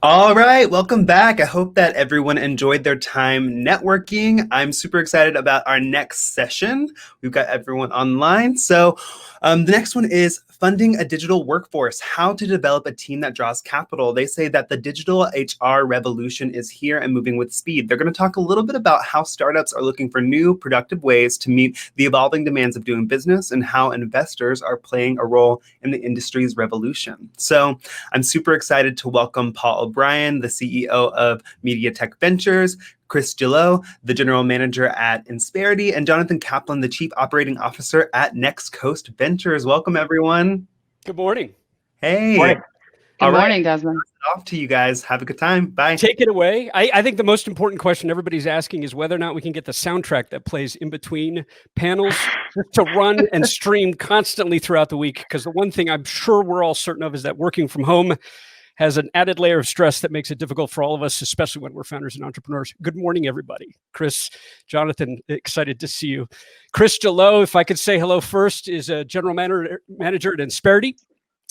All right, welcome back. I hope that everyone enjoyed their time networking. I'm super excited about our next session. We've got everyone online. The next one is funding a digital workforce, how to develop a team that draws capital. They say that the digital HR revolution is here and moving with speed. They're going to talk a little bit about how startups are looking for new, productive ways to meet the evolving demands of doing business and how investors are playing a role in the industry's revolution. So I'm super excited to welcome Paul O'Brien, the CEO of Media Tech Ventures, Chris Gillot, the general manager at Insperity, and Jonathan Kaplan, the chief operating officer at Next Coast Ventures. Welcome, everyone. Good morning. Hey. Morning. All Good right. morning, Desmond. Off to you guys. Have a good time. Bye. Take it away. I think the most important question everybody's asking is whether or not we can get the soundtrack that plays in between panels to run and stream constantly throughout the week. Because the one thing I'm sure we're all certain of is that working from home has an added layer of stress that makes it difficult for all of us, especially when we're founders and entrepreneurs. Good morning, everybody. Chris, Jonathan, excited to see you. Chris Gillot, if I could say hello first, is a general manager at Insperity.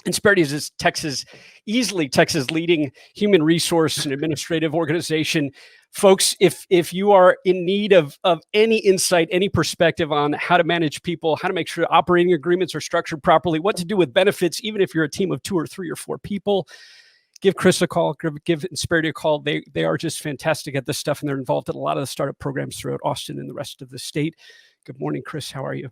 Insperity is easily Texas' leading human resource and administrative organization. Folks, if you are in need of any insight, any perspective on how to manage people, how to make sure operating agreements are structured properly, what to do with benefits, even if you're a team of 2 or 3 or 4 people, give Chris a call, give Insperity a call. They are just fantastic at this stuff, and they're involved in a lot of the startup programs throughout Austin and the rest of the state. Good morning, Chris. How are you?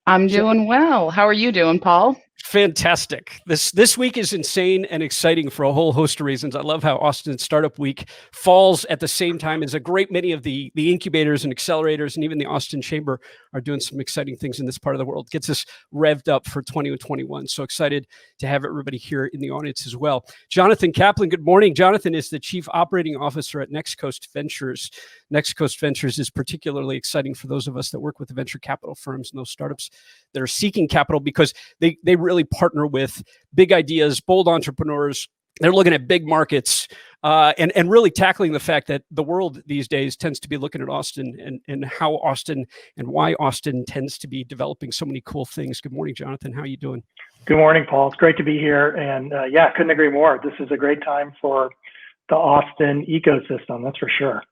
I'm doing well. How are you doing, Paul? Fantastic. This week is insane and exciting for a whole host of reasons. I love how Austin Startup Week falls at the same time as a great many of the incubators and accelerators, and even the Austin Chamber are doing some exciting things in this part of the world. Gets us revved up for 2021. So excited to have everybody here in the audience as well. Jonathan Kaplan, good morning. Jonathan is the Chief Operating Officer at Next Coast Ventures. Next Coast Ventures is particularly exciting for those of us that work with the venture capital firms and those startups that are seeking capital, because they really partner with big ideas, bold entrepreneurs. They're looking at big markets and really tackling the fact that the world these days tends to be looking at Austin and how Austin and why Austin tends to be developing so many cool things. Good morning, Jonathan. How are you doing? Good morning, Paul. It's great to be here. And couldn't agree more. This is a great time for the Austin ecosystem, that's for sure.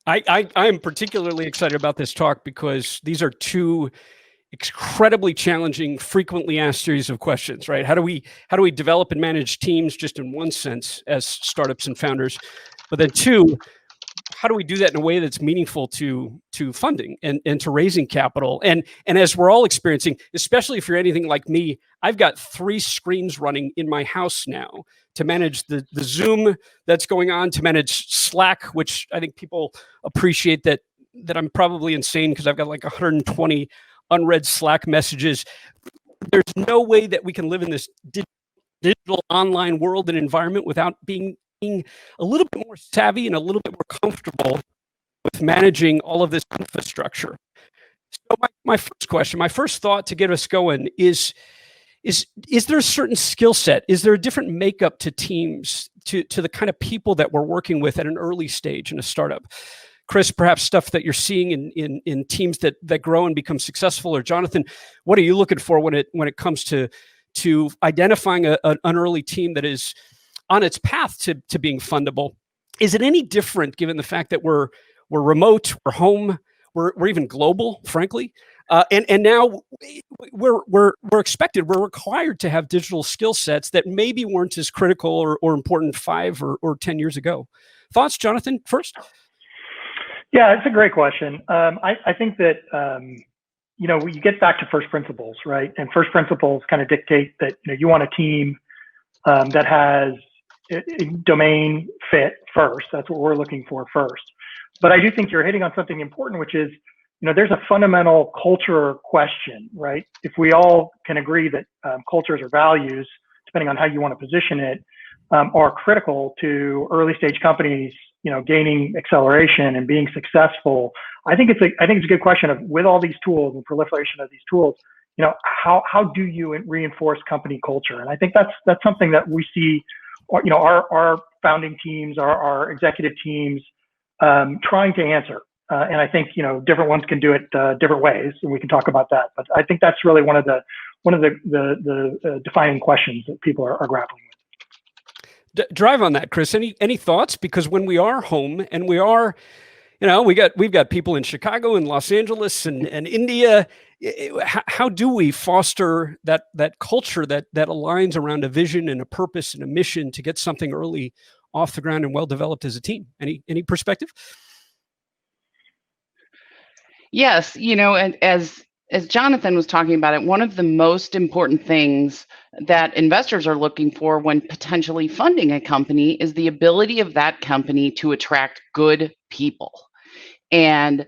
I am particularly excited about this talk because these are 2 incredibly challenging, frequently asked series of questions, right? How do we develop and manage teams just in one sense as startups and founders? But then 2, how do we do that in a way that's meaningful to funding and to raising capital? And as we're all experiencing, especially if you're anything like me, I've got 3 screens running in my house now to manage the Zoom that's going on, to manage Slack, which I think people appreciate that I'm probably insane because I've got like 120 unread Slack messages. There's no way that we can live in this digital online world and environment without being a little bit more savvy and a little bit more comfortable with managing all of this infrastructure. So my first question, my first thought to get us going is there a certain skill set? Is there a different makeup to teams, to the kind of people that we're working with at an early stage in a startup? Chris, perhaps stuff that you're seeing in teams that grow and become successful, or Jonathan, what are you looking for when it comes to identifying an early team that is on its path to being fundable? Is it any different given the fact that we're remote, we're home, we're even global, frankly, and now we're required to have digital skill sets that maybe weren't as critical or important 5 or 10 years ago? Thoughts, Jonathan, first? Yeah, it's a great question. I think that, you get back to first principles, right? And first principles kind of dictate that you want a team that has a domain fit first. That's what we're looking for first. But I do think you're hitting on something important, which is, there's a fundamental culture question, right? If we all can agree that cultures or values, depending on how you want to position it, are critical to early stage companies, gaining acceleration and being successful. I think it's a good question of, with all these tools and proliferation of these tools, how do you reinforce company culture? And I think that's something that we see, our founding teams, our executive teams, trying to answer. And I think different ones can do it different ways, and we can talk about that. But I think that's really one of the defining questions that people are grappling with. drive on that, Chris. Any thoughts? Because when we are home and we are, we've got people in Chicago and Los Angeles and India. How do we foster that culture that aligns around a vision and a purpose and a mission to get something early off the ground and well developed as a team? Any perspective? Yes, and as Jonathan was talking about it, one of the most important things that investors are looking for when potentially funding a company is the ability of that company to attract good people. And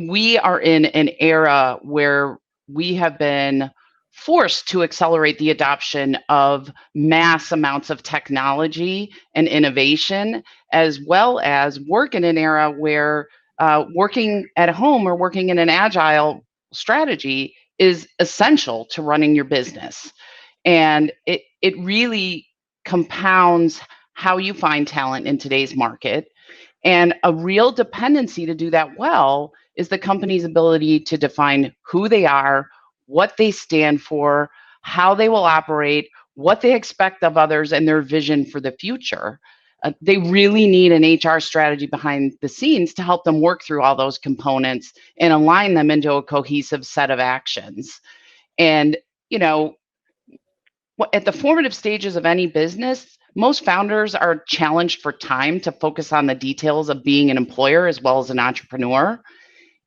we are in an era where we have been forced to accelerate the adoption of mass amounts of technology and innovation, as well as work in an era where working at home or working in an agile strategy is essential to running your business. And it really compounds how you find talent in today's market. And a real dependency to do that well is the company's ability to define who they are, what they stand for, how they will operate, what they expect of others, and their vision for the future. They really need an HR strategy behind the scenes to help them work through all those components and align them into a cohesive set of actions. And, at the formative stages of any business, most founders are challenged for time to focus on the details of being an employer as well as an entrepreneur,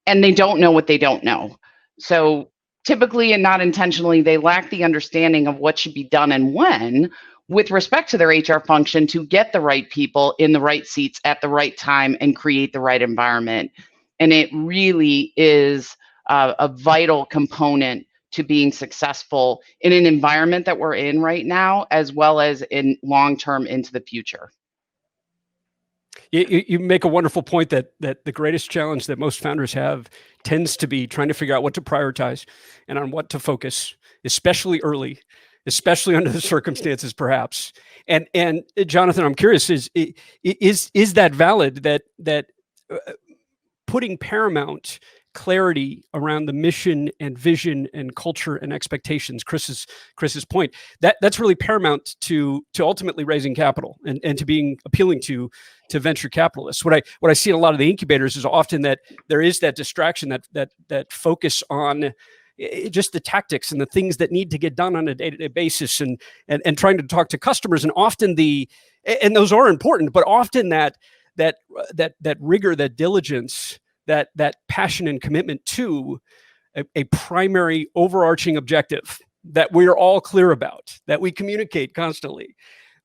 and they don't know what they don't know. So typically and not intentionally, they lack the understanding of what should be done and when with respect to their HR function to get the right people in the right seats at the right time and create the right environment. And it really is a vital component to being successful in an environment that we're in right now, as well as in long-term into the future. You make a wonderful point that the greatest challenge that most founders have tends to be trying to figure out what to prioritize and on what to focus, especially early, especially under the circumstances, perhaps. And Jonathan, I'm curious: is that valid? That putting paramount clarity around the mission and vision and culture and expectations, Chris's point, that's really paramount to ultimately raising capital and to being appealing to venture capitalists. What I see in a lot of the incubators is often that there is that distraction, that focus on just the tactics and the things that need to get done on a day-to-day basis, and trying to talk to customers, and often and those are important, but often that rigor, that diligence, that passion and commitment to a primary overarching objective that we're all clear about, that we communicate constantly.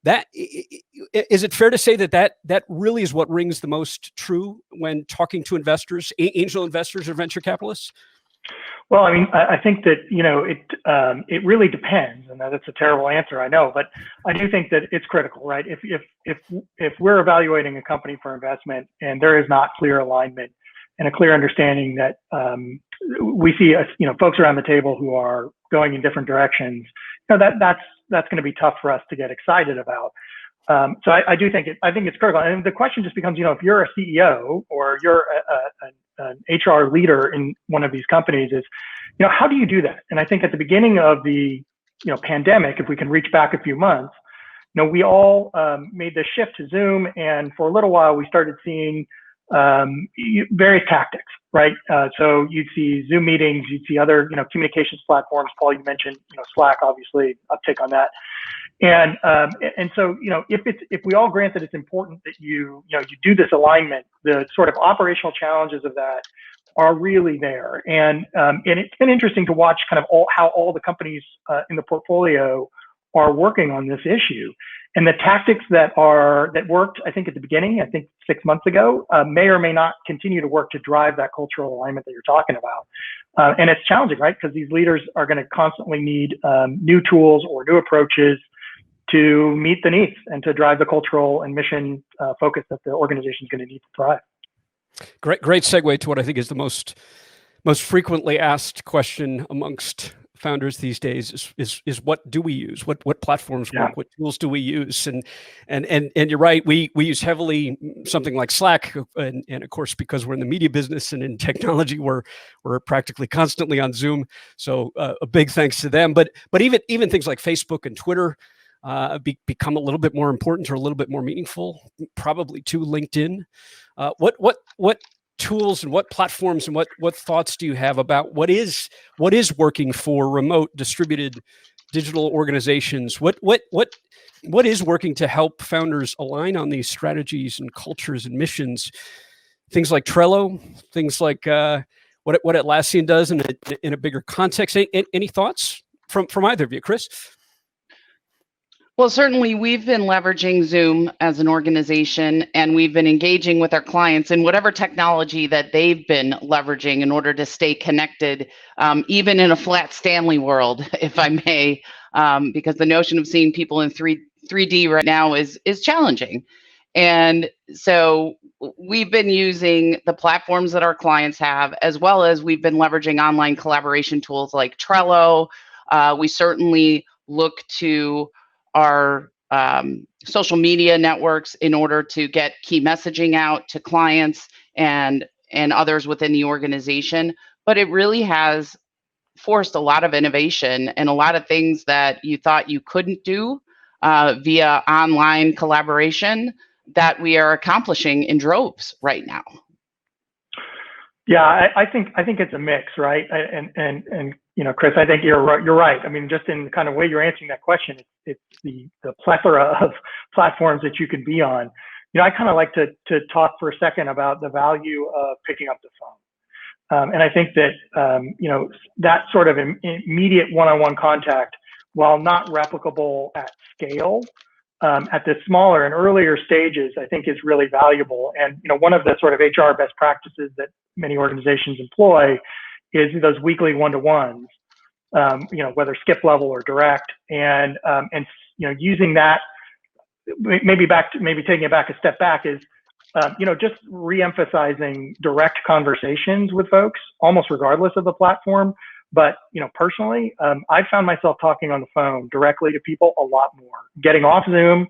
That is it fair to say that really is what rings the most true when talking to investors, angel investors or venture capitalists? Well, I mean, I think that, it really depends, and that's a terrible answer, I know, but I do think that it's critical, right? If we're evaluating a company for investment and there is not clear alignment and a clear understanding that we see, folks around the table who are going in different directions, that's going to be tough for us to get excited about. So I do think it's critical. And the question just becomes, if you're a CEO or you're an HR leader in one of these companies, is, how do you do that? And I think at the beginning of the, pandemic, if we can reach back a few months, we all made the shift to Zoom, and for a little while we started seeing various tactics, right? So you'd see Zoom meetings, you'd see other, communications platforms. Paul, you mentioned, Slack, obviously, uptick on that. And so, if we all grant that it's important that you do this alignment, the sort of operational challenges of that are really there. And it's been interesting to watch kind of how all the companies in the portfolio are working on this issue. And the tactics that worked, I think at the beginning, 6 months ago, may or may not continue to work to drive that cultural alignment that you're talking about. And it's challenging, right? Because these leaders are going to constantly need new tools or new approaches to meet the needs and to drive the cultural and mission focus that the organization is going to need to thrive. Great segue to what I think is the most frequently asked question amongst founders these days is what do we use? What platforms work? What tools do we use? And you're right, we use heavily something like Slack, and of course, because we're in the media business and in technology, we're practically constantly on Zoom. So a big thanks to them. But even things like Facebook and Twitter, become a little bit more important or a little bit more meaningful? Probably to LinkedIn. What tools and what platforms and what thoughts do you have about what is working for remote distributed digital organizations? What is working to help founders align on these strategies and cultures and missions? Things like Trello, things like what Atlassian does in a bigger context. Any thoughts from either of you, Chris? Well, certainly we've been leveraging Zoom as an organization, and we've been engaging with our clients in whatever technology that they've been leveraging in order to stay connected, even in a flat Stanley world, if I may, because the notion of seeing people in 3D right now is challenging. And so we've been using the platforms that our clients have, as well as we've been leveraging online collaboration tools like Trello. We certainly look to our social media networks in order to get key messaging out to clients and others within the organization. But it really has forced a lot of innovation and a lot of things that you thought you couldn't do via online collaboration that we are accomplishing in droves right now. Yeah, I think it's a mix, right? And Chris, I think you're right. I mean, just in the kind of way you're answering that question, it's the plethora of platforms that you can be on. I kind of like to talk for a second about the value of picking up the phone. And I think that that sort of immediate one-on-one contact, while not replicable at scale, at the smaller and earlier stages, I think is really valuable. And one of the sort of HR best practices that many organizations employ is those weekly one-to-ones, whether skip level or direct, and using that, maybe taking it back a step back is, just re-emphasizing direct conversations with folks, almost regardless of the platform. But personally, I found myself talking on the phone directly to people a lot more, getting off Zoom,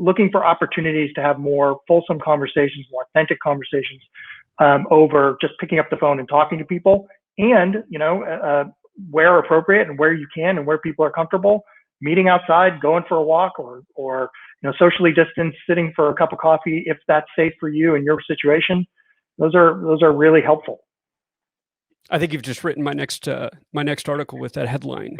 looking for opportunities to have more fulsome conversations, more authentic conversations, over just picking up the phone and talking to people, and where appropriate and where you can and where people are comfortable, meeting outside, going for a walk, or socially distanced, sitting for a cup of coffee if that's safe for you and your situation. Those are really helpful. I think you've just written my next article with that headline.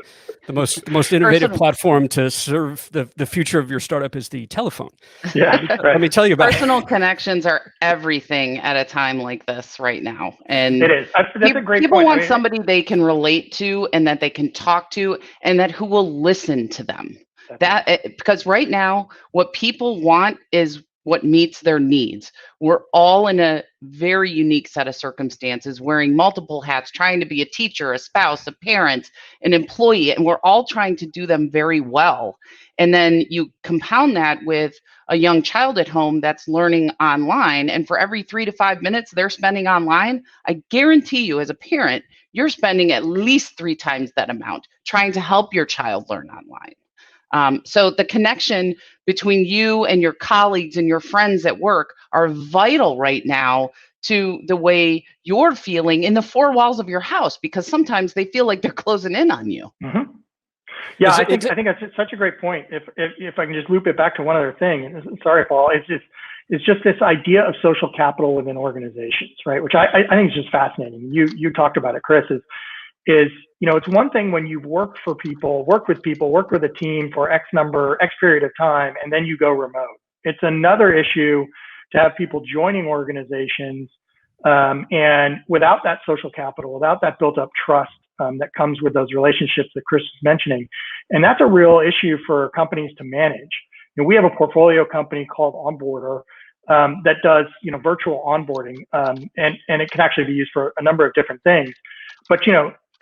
The most innovative platform to serve the future of your startup is the telephone. Yeah, let me tell you about personal connections are everything at a time like this right now. And it is. That's a great people point. want somebody they can relate to and that they can talk to and that who will listen to them. Because right now, what people want is what meets their needs. We're all in a very unique set of circumstances, wearing multiple hats, trying to be a teacher, a spouse, a parent, an employee, and we're all trying to do them very well. And then you compound that with a young child at home that's learning online, and for every 3 to 5 minutes they're spending online, I guarantee you as a parent, you're spending at least 3 times that amount trying to help your child learn online. So the connection between you and your colleagues and your friends at work are vital right now to the way you're feeling in the 4 walls of your house, because sometimes they feel like they're closing in on you. Mm-hmm. Yeah, I think that's such a great point. If I can just loop it back to one other thing, and sorry, Paul, it's just this idea of social capital within organizations, right? Which I think is just fascinating. You talked about it, Chris, is it's one thing when you've worked with a team for X period of time, and then you go remote. It's another issue to have people joining organizations, and without that social capital, without that built up trust that comes with those relationships that Chris was mentioning. And that's a real issue for companies to manage. We have a portfolio company called Onboarder that does virtual onboarding, and it can actually be used for a number of different things. But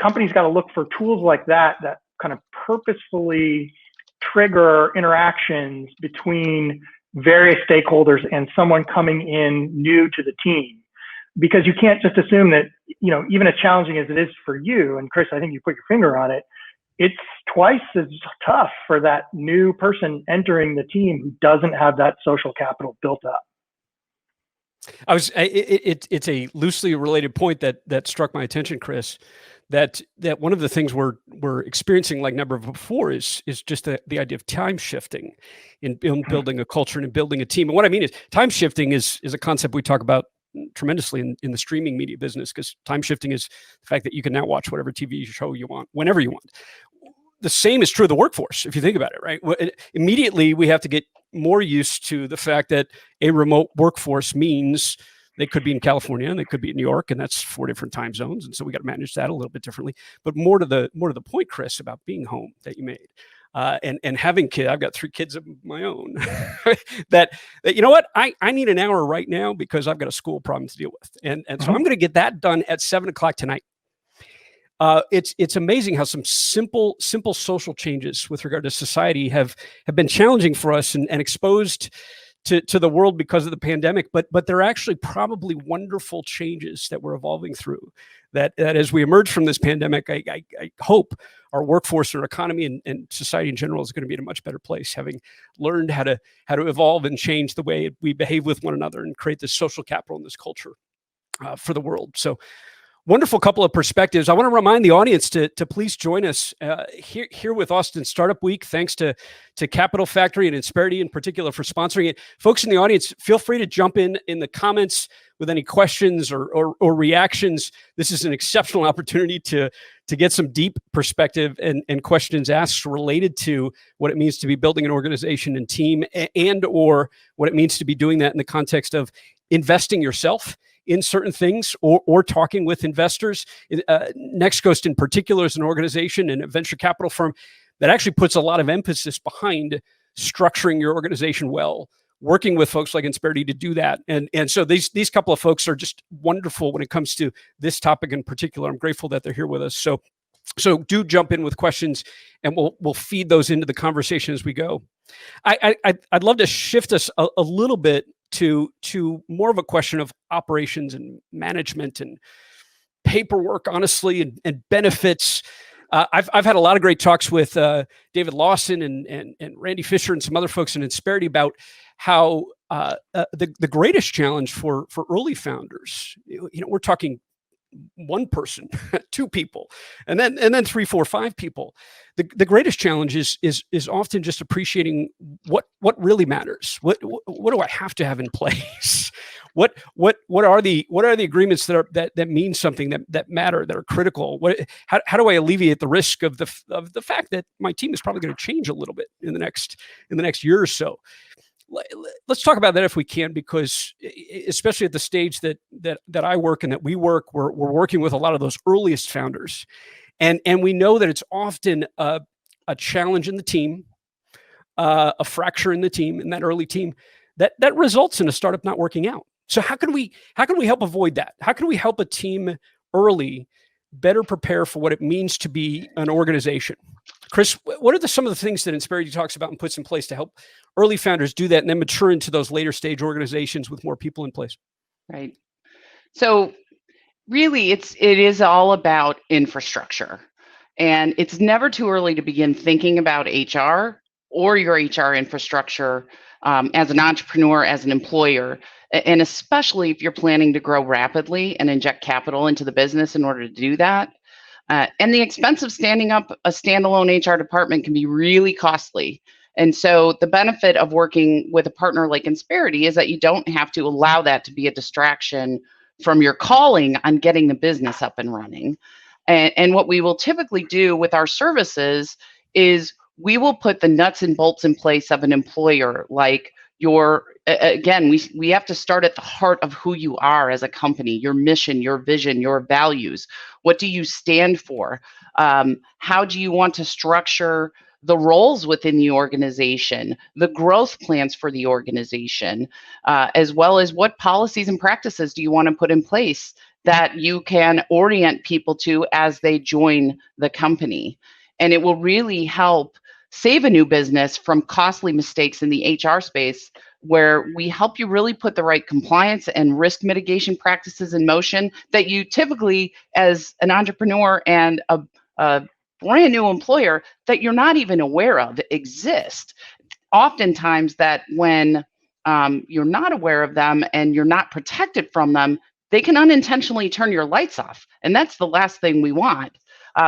companies got to look for tools like that kind of purposefully trigger interactions between various stakeholders and someone coming in new to the team. Because you can't just assume that, even as challenging as it is for you, and Chris, I think you put your finger on it, it's twice as tough for that new person entering the team who doesn't have that social capital built up. It's a loosely related point that struck my attention, Chris. that one of the things we're experiencing like never before is just the idea of time shifting in building a culture and in building a team. And what I mean is time shifting is a concept we talk about tremendously in the streaming media business, because time shifting is the fact that you can now watch whatever TV show you want whenever you want. The same is true of the workforce, if you think about it, right? Immediately, we have to get more used to the fact that a remote workforce means they could be in California and they could be in New York, and that's 4 different time zones. And so we got to manage that a little bit differently. But more to the point, Chris, about being home that you made. And having kids, I've got 3 kids of my own, that you know what, I need an hour right now because I've got a school problem to deal with. And so I'm going to get that done at 7:00 tonight. It's amazing how some simple social changes with regard to society have been challenging for us and exposed to the world because of the pandemic, but they're actually probably wonderful changes that we're evolving through. That as we emerge from this pandemic, I hope our workforce, our economy, and society in general is going to be in a much better place, having learned how to evolve and change the way we behave with one another and create this social capital and this culture for the world. So, wonderful couple of perspectives. I want to remind the audience to please join us here with Austin Startup Week. Thanks to Capital Factory and Insperity in particular for sponsoring it. Folks in the audience, feel free to jump in the comments with any questions or reactions. This is an exceptional opportunity to get some deep perspective and questions asked related to what it means to be building an organization and team, and or what it means to be doing that in the context of investing yourself in certain things or talking with investors. Next Coast in particular is an organization and a venture capital firm that actually puts a lot of emphasis behind structuring your organization well, working with folks like Insperity to do that. And so these couple of folks are just wonderful when it comes to this topic in particular. I'm grateful that they're here with us. So do jump in with questions, and we'll feed those into the conversation as we go. I'd love to shift us a little bit to more of a question of operations and management and paperwork, honestly, and benefits. I've had a lot of great talks with David Lawson and Randy Fisher and some other folks in Insperity about how the greatest challenge for early founders, we're talking 1 person, 2 people, and then 3, 4, 5 people. The greatest challenge is often just appreciating what really matters. What do I have to have in place? What are the agreements that mean something, that matter, that are critical? How do I alleviate the risk of the fact that my team is probably going to change a little bit in the next year or so? Let's talk about that if we can, because especially at the stage that I work and that we work, we're working with a lot of those earliest founders, and we know that it's often a challenge in the team, a fracture in the team, in that early team, that results in a startup not working out. So how can we help avoid that? How can we help a team early better prepare for what it means to be an organization? Chris, what are some of the things that Insperity talks about and puts in place to help early founders do that and then mature into those later stage organizations with more people in place? Right. So really, it is all about infrastructure. And it's never too early to begin thinking about HR or your HR infrastructure as an entrepreneur, as an employer, and especially if you're planning to grow rapidly and inject capital into the business in order to do that. And the expense of standing up a standalone HR department can be really costly. And so the benefit of working with a partner like Insperity is that you don't have to allow that to be a distraction from your calling on getting the business up and running. And what we will typically do with our services is we will put the nuts and bolts in place of an employer, like we have to start at the heart of who you are as a company, your mission, your vision, your values. What do you stand for? How do you want to structure the roles within the organization, the growth plans for the organization, as well as what policies and practices do you want to put in place that you can orient people to as they join the company? And it will really help save a new business from costly mistakes in the HR space, where we help you really put the right compliance and risk mitigation practices in motion that you typically, as an entrepreneur and a brand new employer, that you're not even aware of exist. Oftentimes that when you're not aware of them and you're not protected from them, they can unintentionally turn your lights off. And that's the last thing we want.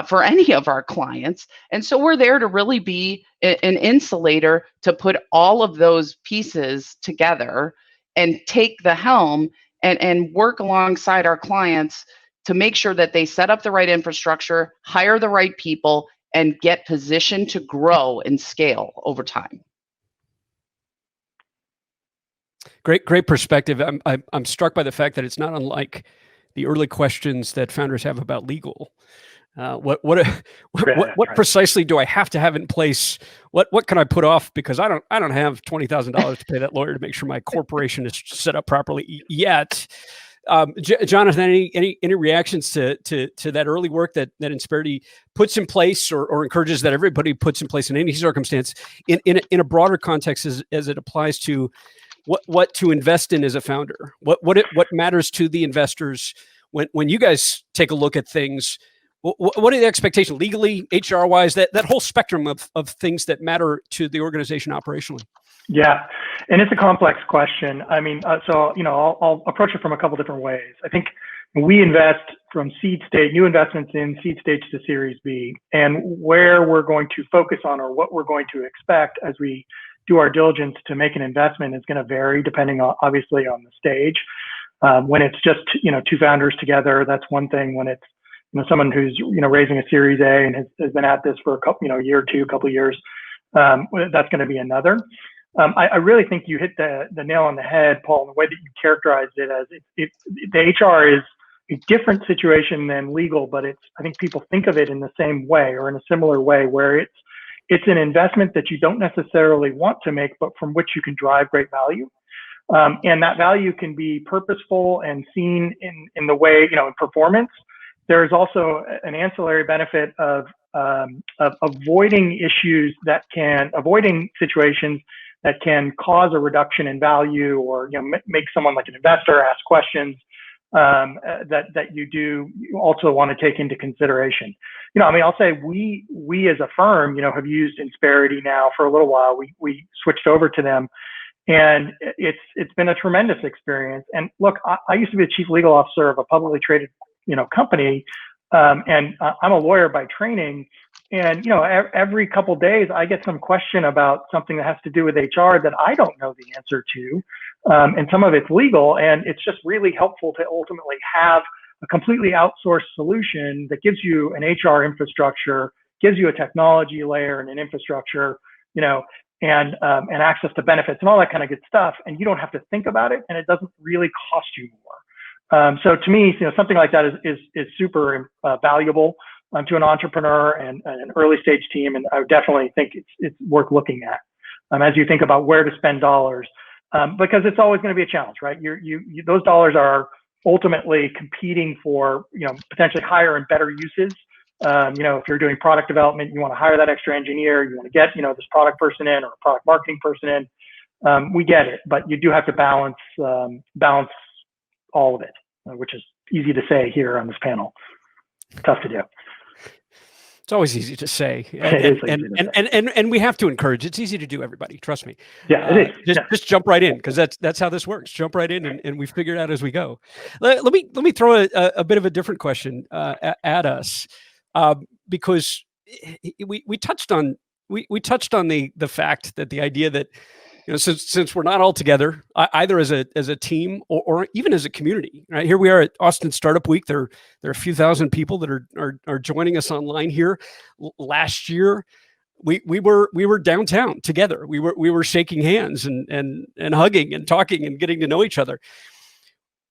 for any of our clients. And so we're there to really be an insulator to put all of those pieces together and take the helm and work alongside our clients to make sure that they set up the right infrastructure, hire the right people, and get positioned to grow and scale over time. Great perspective. I'm struck by the fact that it's not unlike the early questions that founders have about legal. What precisely do I have to have in place? What can I put off because I don't have $20,000 to pay that lawyer to make sure my corporation is set up properly yet. Jonathan, any reactions to that early work that Insperity puts in place or encourages that everybody puts in place in any circumstance in a broader context as it applies to what to invest in as a founder? What matters to the investors when you guys take a look at things? What are the expectations legally, HR wise, that whole spectrum of things that matter to the organization operationally? Yeah, and it's a complex question. I mean, so I'll approach it from a couple different ways. I think we invest from seed stage, new investments in seed stage to Series B, and where we're going to focus on or what we're going to expect as we do our diligence to make an investment is going to vary depending on, obviously, on the stage. When it's just two founders together, that's one thing. When it's someone who's raising a Series A and has been at this for a couple year or two, couple of years, that's going to be another. I really think you hit the nail on the head, Paul, in the way that you characterized it as the HR is a different situation than legal, but I think people think of it in the same way or in a similar way, where it's an investment that you don't necessarily want to make, but from which you can drive great value. And that value can be purposeful and seen in the way, in performance. There's also an ancillary benefit of avoiding avoiding situations that can cause a reduction in value or make someone like an investor ask questions that you also want to take into consideration. I'll say we as a firm, have used Insperity now for a little while. We switched over to them, and it's been a tremendous experience. And look, I used to be the chief legal officer of a publicly traded company, and I'm a lawyer by training. And every couple of days, I get some question about something that has to do with HR that I don't know the answer to, and some of it's legal. And it's just really helpful to ultimately have a completely outsourced solution that gives you an HR infrastructure, gives you a technology layer and an infrastructure, and access to benefits and all that kind of good stuff. And you don't have to think about it, and it doesn't really cost you more. So to me, something like that is super valuable to an entrepreneur and an early stage team, and I would definitely think it's worth looking at as you think about where to spend dollars, because it's always going to be a challenge, right? Those dollars are ultimately competing for potentially higher and better uses. If you're doing product development, you want to hire that extra engineer, you want to get this product person in or a product marketing person in. We get it, but you do have to balance all of it, which is easy to say here on this panel. Tough to do. It's always easy to say, and we have to encourage. It's easy to do, everybody. Trust me. Yeah, it is. Just jump right in, because that's how this works. Jump right in, and we figure it out as we go. Let me throw a bit of a different question at us, because we touched on the fact that the idea that since we're not all together, either as a team or even as a community, right? Here we are at Austin Startup Week. There are a few thousand people that are joining us online here. Last year, we were downtown together. We were shaking hands and hugging and talking and getting to know each other.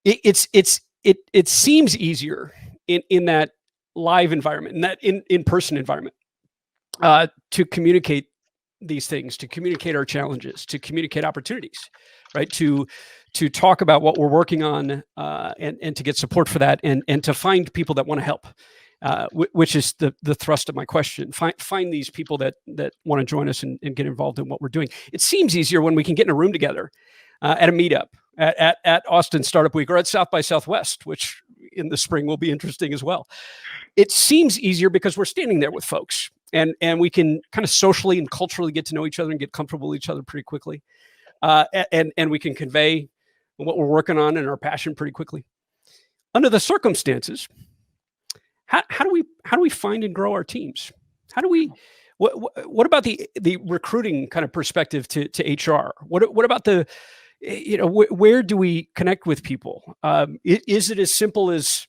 It seems easier in that live environment, in that in-person environment, to communicate these things, to communicate our challenges, to communicate opportunities, right? To talk about what we're working on, and to get support for that, and to find people that want to help, which is the thrust of my question. Find these people that want to join us and get involved in what we're doing. It seems easier when we can get in a room together at a meetup, at Austin Startup Week, or at South by Southwest, which in the spring will be interesting as well. It seems easier because we're standing there with folks, and we can kind of socially and culturally get to know each other and get comfortable with each other pretty quickly. And we can convey what we're working on and our passion pretty quickly. Under the circumstances, how do we find and grow our teams? How do we what about the recruiting kind of perspective to HR? What about the where do we connect with people? Is it as simple as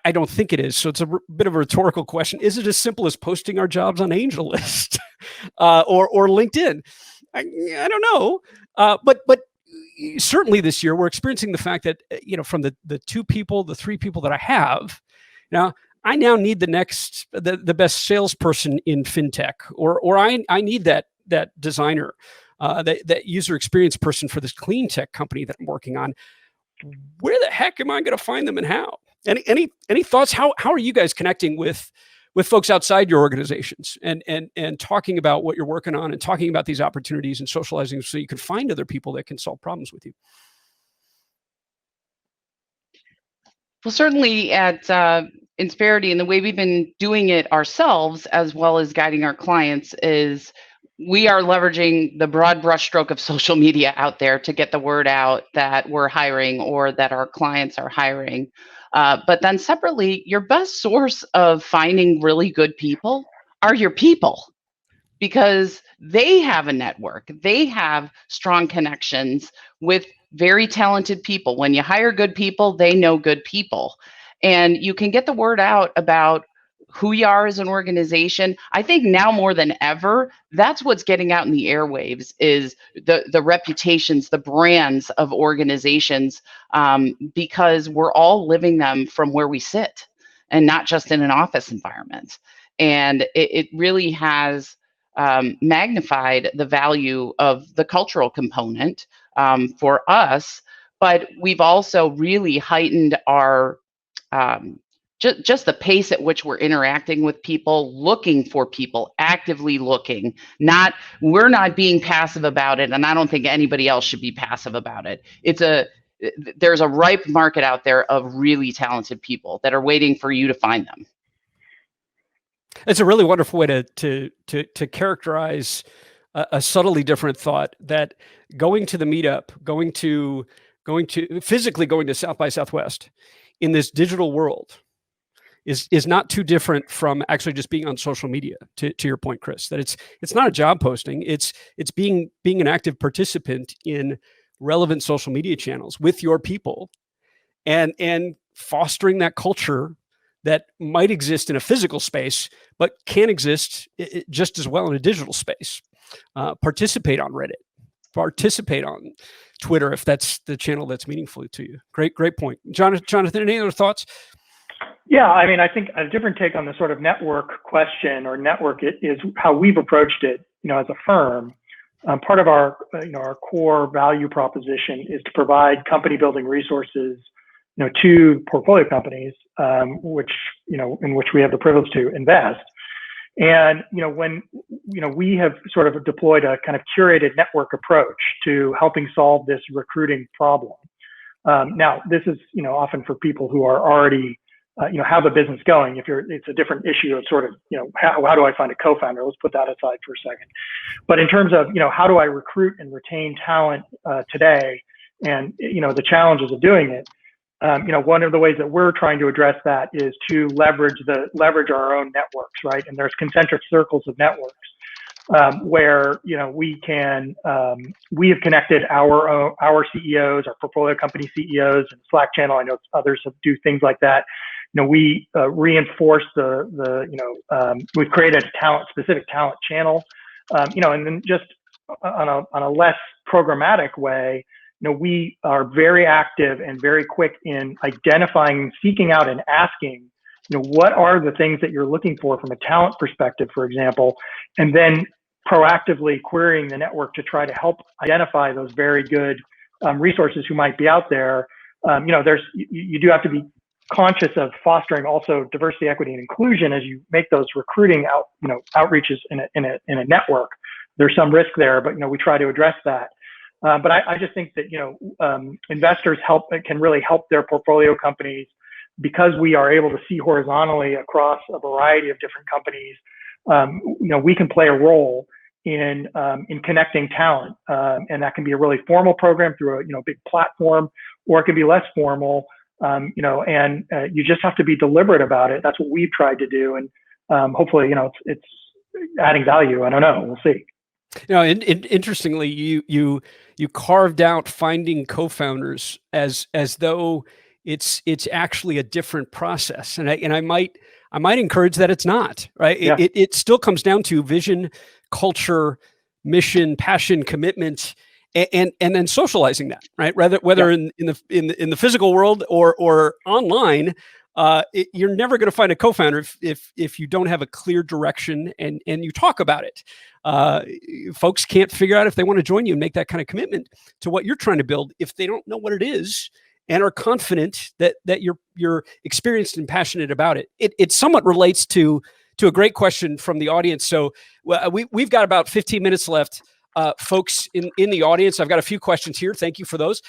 I don't think it is. So it's a bit of a rhetorical question. Is it as simple as posting our jobs on AngelList or LinkedIn? I don't know. But certainly this year we're experiencing the fact that from the three people that I have now, I now need the best salesperson in fintech, or I need that designer, that user experience person for this clean tech company that I'm working on. Where the heck am I going to find them, and how? Any thoughts? How are you guys connecting with folks outside your organizations and talking about what you're working on and talking about these opportunities and socializing so you can find other people that can solve problems with you? Well, certainly at Insperity, and the way we've been doing it ourselves as well as guiding our clients is we are leveraging the broad brushstroke of social media out there to get the word out that we're hiring or that our clients are hiring. But then separately, your best source of finding really good people are your people, because they have a network. They have strong connections with very talented people. When you hire good people, they know good people. And you can get the word out about who you are as an organization. I think now more than ever, that's what's getting out in the airwaves is the reputations, the brands of organizations, because we're all living them from where we sit and not just in an office environment. And it really has magnified the value of the cultural component for us, but we've also really heightened our just the pace at which we're interacting with people, looking for people, actively looking. We're not being passive about it, and I don't think anybody else should be passive about it. There's a ripe market out there of really talented people that are waiting for you to find them. It's a really wonderful way to characterize a subtly different thought, that going to the meetup, physically going to South by Southwest in this digital world is not too different from actually just being on social media. To your point, Chris, that it's not a job posting. It's being an active participant in relevant social media channels with your people, and fostering that culture that might exist in a physical space, but can exist just as well in a digital space. Participate on Reddit, participate on Twitter if that's the channel that's meaningful to you. Great point. Jonathan, any other thoughts? Yeah, I mean, I think a different take on the sort of network question or network is how we've approached it, as a firm. Part of our core value proposition is to provide company building resources, to portfolio companies, which in which we have the privilege to invest. And when we have sort of deployed a kind of curated network approach to helping solve this recruiting problem. Now, this is often for people who are already have a business going. It's a different issue of sort of how do I find a co-founder? Let's put that aside for a second. But in terms of how do I recruit and retain talent today, and the challenges of doing it. One of the ways that we're trying to address that is to leverage our own networks, right? And there's concentric circles of networks where we have connected our CEOs, our portfolio company CEOs, and Slack channel. I know others do things like that. We reinforce we've created a specific talent channel, and then just on a less programmatic way. We are very active and very quick in identifying, seeking out, and asking, what are the things that you're looking for from a talent perspective, for example, and then proactively querying the network to try to help identify those very good resources who might be out there. You do have to be conscious of fostering also diversity, equity, and inclusion as you make those recruiting outreaches in a network. There's some risk there, but we try to address that. But I just think that investors can really help their portfolio companies because we are able to see horizontally across a variety of different companies. We can play a role in connecting talent, and that can be a really formal program through a big platform, or it can be less formal and you just have to be deliberate about it. That's what we've tried to do, and hopefully, it's adding value. I don't know. We'll see. Interestingly, you carved out finding co-founders as though it's actually a different process, and I might encourage that it's not, right. Yeah. It still comes down to vision, culture, mission, passion, commitment, and then socializing that, right. Whether in the physical world or online. You're never going to find a co-founder if you don't have a clear direction and you talk about it. Folks can't figure out if they want to join you and make that kind of commitment to what you're trying to build if they don't know what it is and are confident that you're experienced and passionate about it. It somewhat relates to a great question from the audience. So we've got about 15 minutes left. Folks in the audience, I've got a few questions here. Thank you for those.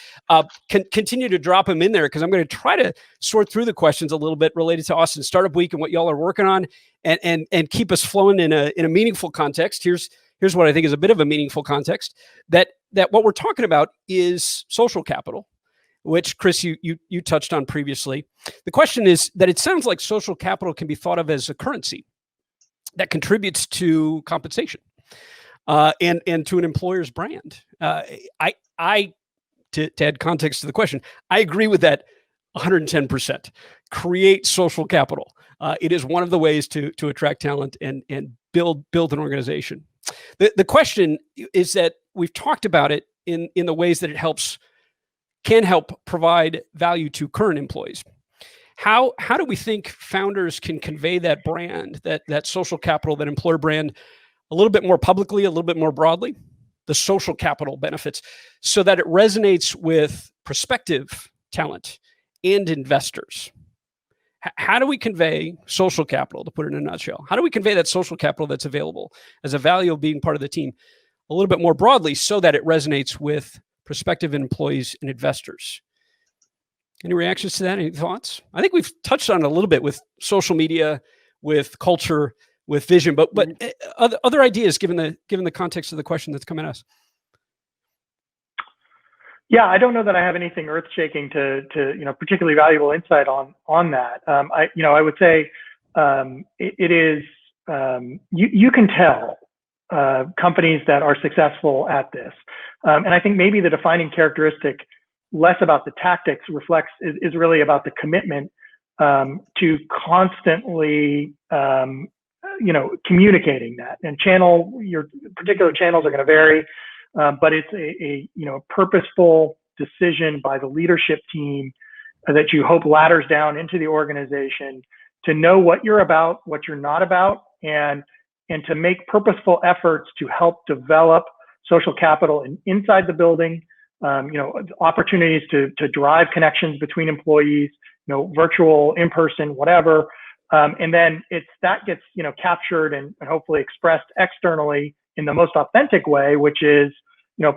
Continue to drop them in there because I'm going to try to sort through the questions a little bit related to Austin Startup Week and what y'all are working on, and keep us flowing in a meaningful context. Here's what I think is a bit of a meaningful context, that what we're talking about is social capital, which Chris you touched on previously. The question is that it sounds like social capital can be thought of as a currency that contributes to compensation. And to an employer's brand. To add context to the question, I agree with that 110%. Create social capital. It is one of the ways to attract talent and build an organization. The question is that we've talked about it in the ways that it can help provide value to current employees. How do we think founders can convey that brand, that social capital, that employer brand, a little bit more publicly, a little bit more broadly, the social capital benefits, so that it resonates with prospective talent and investors? How do we convey social capital, to put it in a nutshell? How do we convey that social capital that's available as a value of being part of the team a little bit more broadly so that it resonates with prospective employees and investors? Any reactions to that? Any thoughts? I think we've touched on it a little bit with social media, with culture, with vision, but other ideas given the context of the question that's come at us. Yeah, I don't know that I have anything earth-shaking to particularly valuable insight on that. I would say it is you can tell companies that are successful at this, and I think maybe the defining characteristic, less about the tactics, is really about the commitment to constantly communicating that. And your particular channels are going to vary, but it's a purposeful decision by the leadership team that you hope ladders down into the organization to know what you're about, what you're not about, and to make purposeful efforts to help develop social capital inside the building, opportunities to drive connections between employees, virtual, in-person, whatever. And then that gets captured and hopefully expressed externally in the most authentic way, which is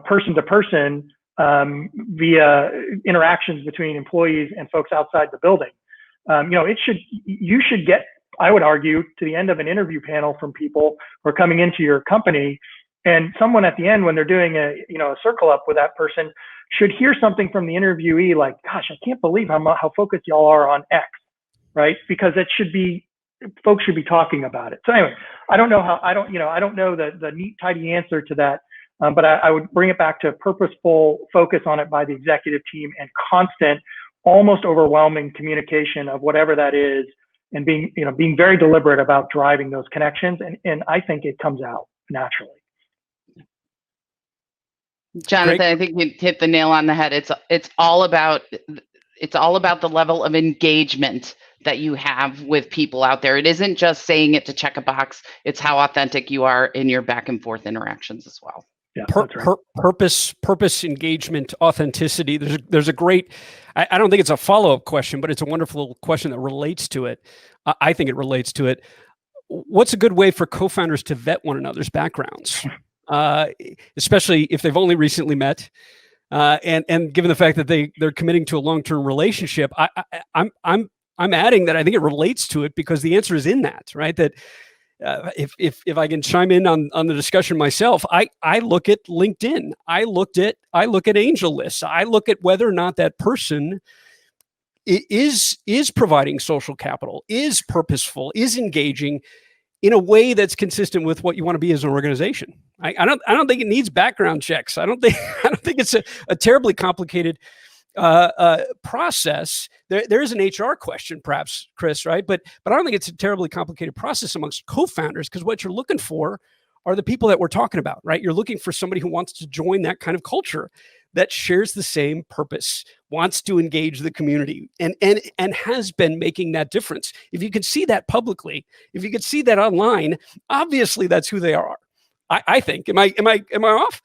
person to person via interactions between employees and folks outside the building. You should get, I would argue, to the end of an interview panel from people who are coming into your company, and someone at the end, when they're doing a circle up with that person, should hear something from the interviewee like, "Gosh, I can't believe how focused y'all are on X." Right? Because folks should be talking about it. So anyway, I don't know the neat, tidy answer to that, but I would bring it back to purposeful focus on it by the executive team and constant, almost overwhelming communication of whatever that is, and being very deliberate about driving those connections. And I think it comes out naturally. Jonathan, Great. I think you hit the nail on the head. It's all about the level of engagement that you have with people out there. It isn't just saying it to check a box. It's how authentic you are in your back and forth interactions as well. Yeah, that's right. Purpose, engagement, authenticity. There's a great, I don't think it's a follow-up question, but it's a wonderful question that relates to it. I think it relates to it. What's a good way for co-founders to vet one another's backgrounds, especially if they've only recently met? And given the fact that they're committing to a long-term relationship, I'm adding that I think it relates to it because the answer is in that, right? That if I can chime in on the discussion myself, I look at LinkedIn, I look at Angel Lists, I look at whether or not that person is providing social capital, is purposeful, is engaging in a way that's consistent with what you want to be as an organization. I don't think it needs background checks. I don't think it's a terribly complicated process. There is an HR question, perhaps, Chris, right? But I don't think it's a terribly complicated process amongst co-founders, because what you're looking for are the people that we're talking about, right? You're looking for somebody who wants to join that kind of culture, that shares the same purpose, wants to engage the community, and has been making that difference. If you could see that publicly, if you could see that online, obviously that's who they are. I think. Am I off?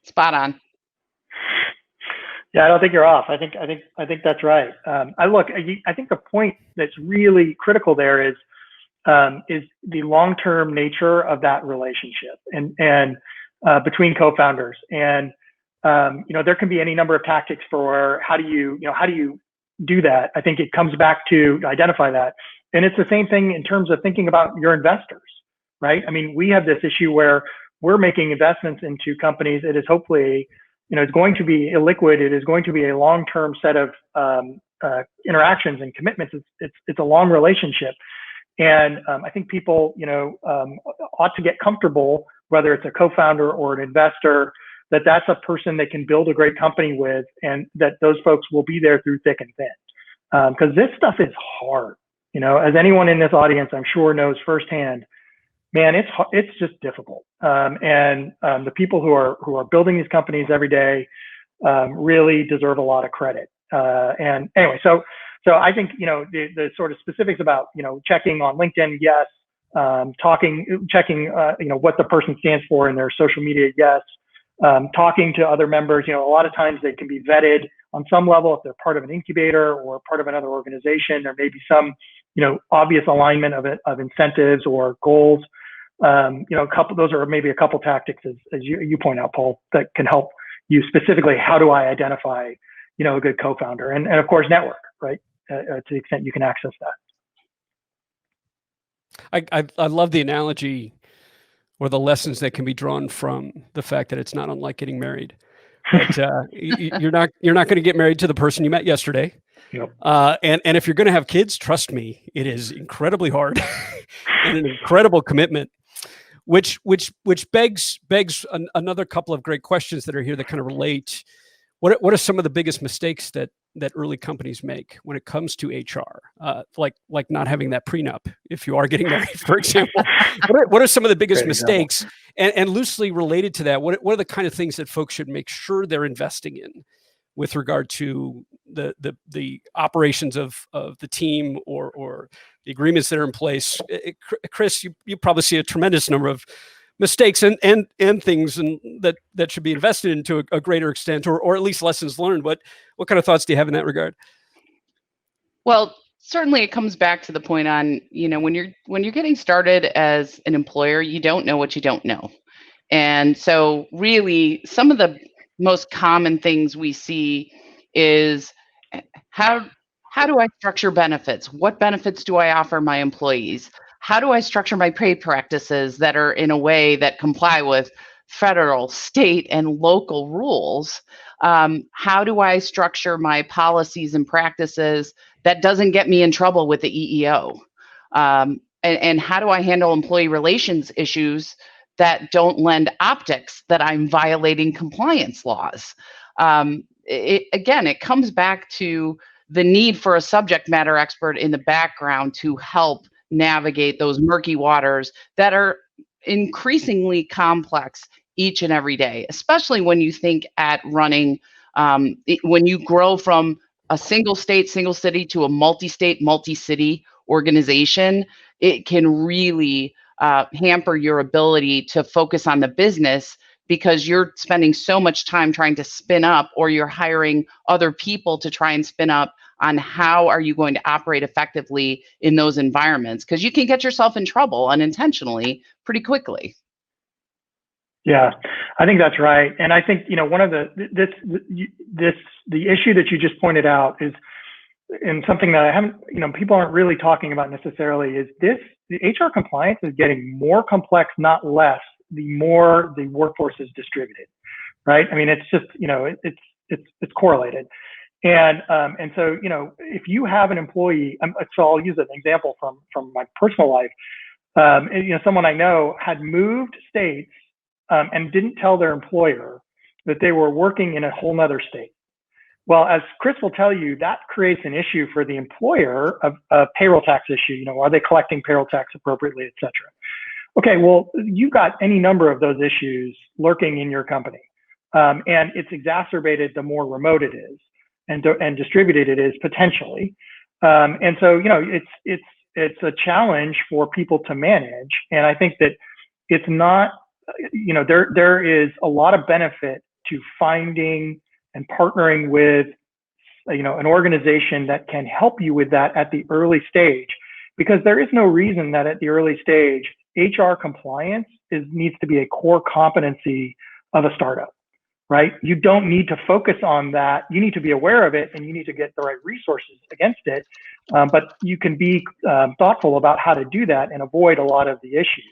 Spot on. Yeah, I don't think you're off. I think that's right. I think the point that's really critical there is the long-term nature of that relationship and between co-founders. And there can be any number of tactics for how do you do that. I think it comes back to identify that, and it's the same thing in terms of thinking about your investors, right? I mean, we have this issue where we're making investments into companies. It is hopefully, it's going to be illiquid. It is going to be a long-term set of interactions and commitments. It's a long relationship, and I think people, ought to get comfortable, whether it's a co-founder or an investor, that that's a person they can build a great company with, and that those folks will be there through thick and thin. Because this stuff is hard. As anyone in this audience, I'm sure, knows firsthand, man, it's just difficult. And the people who are building these companies every day really deserve a lot of credit. And anyway, so I think, the sort of specifics about, checking on LinkedIn, yes. Checking, what the person stands for in their social media, yes. Talking to other members, a lot of times they can be vetted on some level if they're part of an incubator or part of another organization. There may be some, obvious alignment of incentives or goals. Those are maybe a couple tactics, as you point out, Paul, that can help you specifically. How do I identify, a good co-founder, and of course network, right? To the extent you can access that. I love the analogy or the lessons that can be drawn from the fact that it's not unlike getting married. But you're not going to get married to the person you met yesterday. Yep. And if you're going to have kids, trust me, it is incredibly hard and an incredible commitment, which begs another couple of great questions that are here that kind of relate. What are some of the biggest mistakes that early companies make when it comes to HR? Like not having that prenup if you are getting married, for example. What are some of the biggest mistakes? And loosely related to that, what are the kind of things that folks should make sure they're investing in with regard to the operations of the team or the agreements that are in place? Chris, you probably see a tremendous number of mistakes and things and that should be invested in to a greater extent, or at least lessons learned. What kind of thoughts do you have in that regard? Well, certainly it comes back to the point on, when you're getting started as an employer, you don't know what you don't know. And so really some of the most common things we see is how do I structure benefits? What benefits do I offer my employees? How do I structure my pay practices that are in a way that comply with federal, state, and local rules? How do I structure my policies and practices that doesn't get me in trouble with the EEO? And how do I handle employee relations issues that don't lend optics that I'm violating compliance laws? It comes back to the need for a subject matter expert in the background to help navigate those murky waters that are increasingly complex each and every day, especially when you think at running, when you grow from a single state, single city to a multi-state, multi-city organization, it can really hamper your ability to focus on the business because you're spending so much time trying to spin up, or you're hiring other people to try and spin up on how are you going to operate effectively in those environments, because you can get yourself in trouble unintentionally pretty quickly. Yeah, I think that's right. And I think, one of the issue that you just pointed out is, and something that I haven't, people aren't really talking about necessarily, is the HR compliance is getting more complex, not less, the more the workforce is distributed, right? I mean, it's just, it's correlated. And so, if you have an employee, so I'll use an example from my personal life. Someone I know had moved states and didn't tell their employer that they were working in a whole nother state. Well, as Chris will tell you, that creates an issue for the employer, a payroll tax issue. Are they collecting payroll tax appropriately, et cetera? Okay, well, you've got any number of those issues lurking in your company. And it's exacerbated the more remote it is and distributed it is potentially. And so, it's a challenge for people to manage. And I think that it's not, there is a lot of benefit to finding and partnering with, an organization that can help you with that at the early stage, because there is no reason that at the early stage, HR compliance needs to be a core competency of a startup, right? You don't need to focus on that. You need to be aware of it and you need to get the right resources against it. But you can be thoughtful about how to do that and avoid a lot of the issues.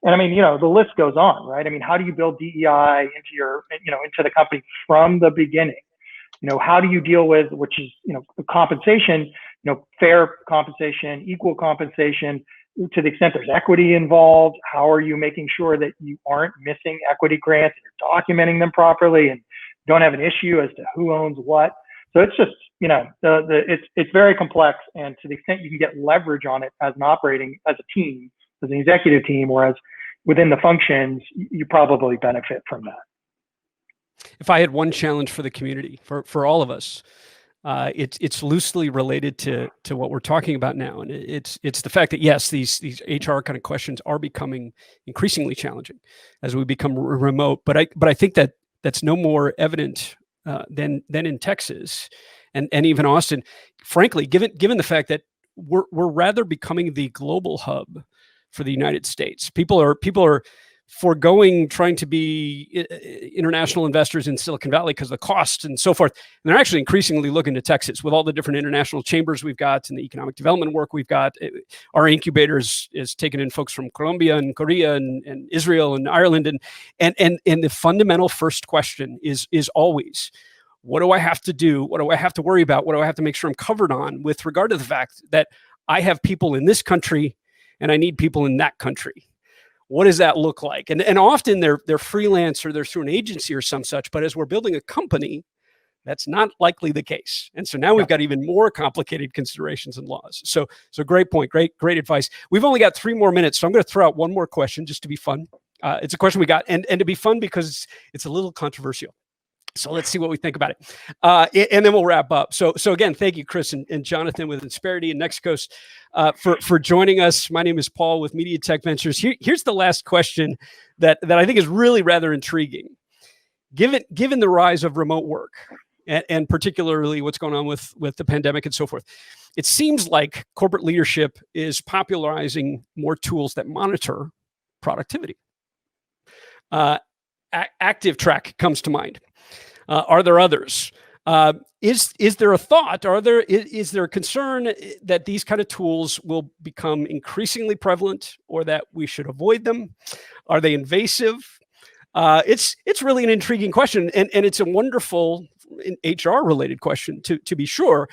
And I mean, the list goes on, right? I mean, how do you build DEI into the company from the beginning? How do you deal with, which is, compensation, fair compensation, equal compensation, to the extent there's equity involved? How are you making sure that you aren't missing equity grants and you're documenting them properly and don't have an issue as to who owns what? So it's just, it's very complex, and to the extent you can get leverage on it as a team, as an executive team, whereas within the functions, you probably benefit from that. If I had one challenge for the community, for all of us, it's loosely related to what we're talking about now, and it's the fact that yes, these HR kind of questions are becoming increasingly challenging as we become remote. But I think that's no more evident than in Texas and even Austin. Frankly, given the fact that we're rather becoming the global hub for the United States. People are foregoing trying to be international investors in Silicon Valley because of the costs and so forth. And they're actually increasingly looking to Texas with all the different international chambers we've got and the economic development work we've got. Our incubators is taking in folks from Colombia and Korea and Israel and Ireland. And the fundamental first question is always, what do I have to do? What do I have to worry about? What do I have to make sure I'm covered on with regard to the fact that I have people in this country and I need people in that country? What does that look like? And often they're freelance or they're through an agency or some such, but as we're building a company, that's not likely the case. And so now we've got even more complicated considerations and laws. So great point, great advice. We've only got 3 more minutes, so I'm going to throw out one more question just to be fun. It's a question we got, and to be fun because it's a little controversial. So let's see what we think about it. And then we'll wrap up. So again, thank you, Chris and Jonathan with Insperity and Next Coast for joining us. My name is Paul with Media Tech Ventures. Here's the last question that I think is really rather intriguing. Given the rise of remote work and particularly what's going on with the pandemic and so forth, it seems like corporate leadership is popularizing more tools that monitor productivity. Active Track comes to mind. Are there others? Is there a thought? Is there a concern that these kind of tools will become increasingly prevalent, or that we should avoid them? Are they invasive? It's really an intriguing question, and it's a wonderful HR related question to be sure.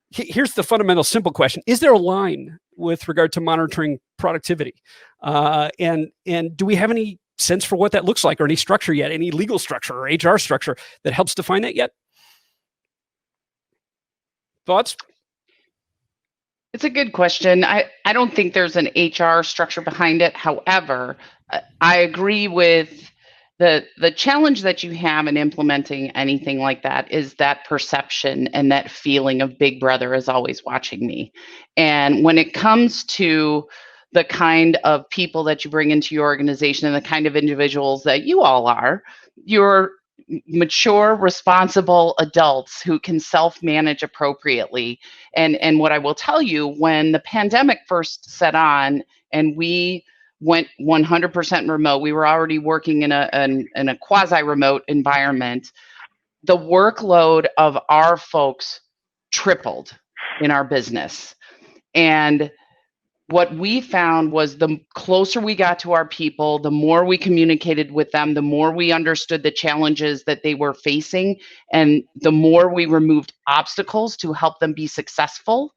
Here's the fundamental simple question: is there a line with regard to monitoring productivity? And do we have any sense for what that looks like, or any structure yet, any legal structure or HR structure that helps define that yet? Thoughts? It's a good question. I don't think there's an HR structure behind it. However, I agree with the challenge that you have in implementing anything like that is that perception and that feeling of Big Brother is always watching me. And when it comes to the kind of people that you bring into your organization and the kind of individuals that you all are, you're mature, responsible adults who can self-manage appropriately. And what I will tell you, when the pandemic first set on and we went 100% remote, we were already working in a quasi-remote environment, the workload of our folks tripled in our business. And what we found was the closer we got to our people, the more we communicated with them, the more we understood the challenges that they were facing, and the more we removed obstacles to help them be successful,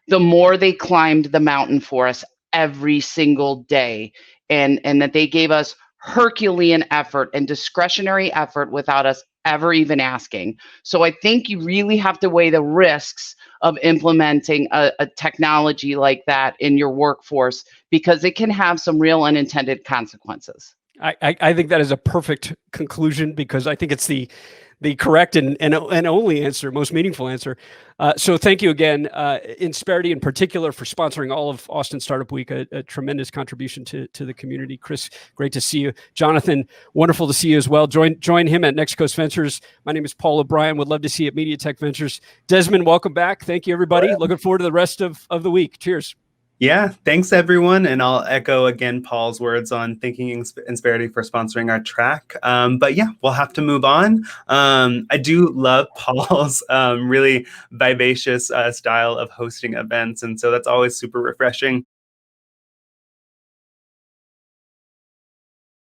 the more they climbed the mountain for us every single day. And that they gave us Herculean effort and discretionary effort without us ever even asking. So I think you really have to weigh the risks of implementing a technology like that in your workforce, because it can have some real unintended consequences. I think that is a perfect conclusion, because I think it's the correct and only answer, most meaningful answer. So thank you again, Insperity in particular, for sponsoring all of Austin Startup Week, a tremendous contribution to the community. Chris, great to see you. Jonathan, wonderful to see you as well. Join him at Next Coast Ventures. My name is Paul O'Brien. Would love to see you at Media Tech Ventures. Desmond, welcome back. Thank you, everybody. Looking forward to the rest of the week. Cheers. Yeah, thanks everyone. And I'll echo again Paul's words on thanking Insperity for sponsoring our track. But yeah, we'll have to move on. I do love Paul's really vivacious style of hosting events. And so that's always super refreshing.